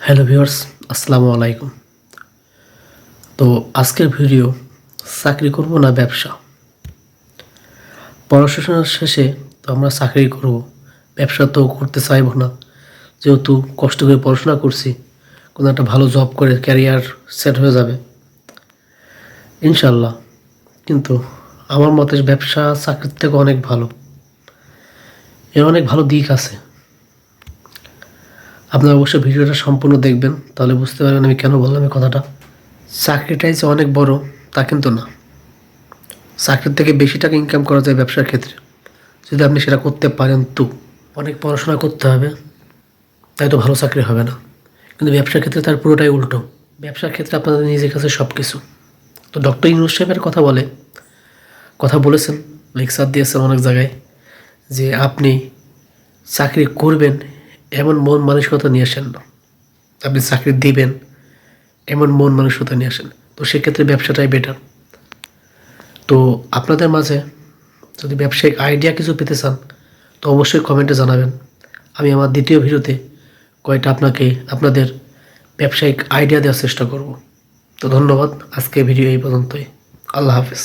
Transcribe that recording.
Hello viewers, আসসালামু আলাইকুম। তো আজকের ভিডিও চাকরি করব না ব্যবসা। পড়াশোনার শেষে তো আমরা চাকরি করব, ব্যবসা তো করতে চাইব না। যেহেতু কষ্ট করে পড়াশোনা করছি, কোনো একটা ভালো জব করে ক্যারিয়ার সেট হয়ে যাবে ইনশাল্লাহ। কিন্তু আমার মতে ব্যবসা চাকরির থেকে অনেক ভালো, এর অনেক ভালো দিক আছে। আপনারা অবশ্যই ভিডিওটা সম্পূর্ণ দেখবেন, তাহলে বুঝতে পারবেন আমি কেন বললাম এই কথাটা। চাকরিটাই যে অনেক বড় তা কিন্তু না। চাকরির থেকে বেশি টাকা ইনকাম করা যায় ব্যবসার ক্ষেত্রে, যদি আপনি সেটা করতে পারেন। তো অনেক পড়াশোনা করতে হবে, তাই তো ভালো চাকরি হবে না। কিন্তু ব্যবসার ক্ষেত্রে তার পুরোটাই উল্টো। ব্যবসার ক্ষেত্রে আপনাদের নিজের কাছে সব কিছু। তো ডক্টর ইউনূস সাহেবের কথা বলেছেন, লেকচার দিয়েছেন অনেক জায়গায়, যে আপনি চাকরি করবেন এমন মন মানসিকতা নিয়ে আসেন না, আপনি চাকরি দিবেন এমন মন মানসিকতা নিয়ে আসেন। তো সেক্ষেত্রে ব্যবসাটাই বেটার। তো আপনাদের মাঝে যদি ব্যবসায়িক আইডিয়া কিছু পেতে চান, তো অবশ্যই কমেন্টে জানাবেন। আমি আমার দ্বিতীয় ভিডিওতে কয়টা আপনাদের ব্যবসায়িক আইডিয়া দেওয়ার চেষ্টা করব। তো ধন্যবাদ, আজকে ভিডিও এই পর্যন্তই। আল্লাহ হাফেজ।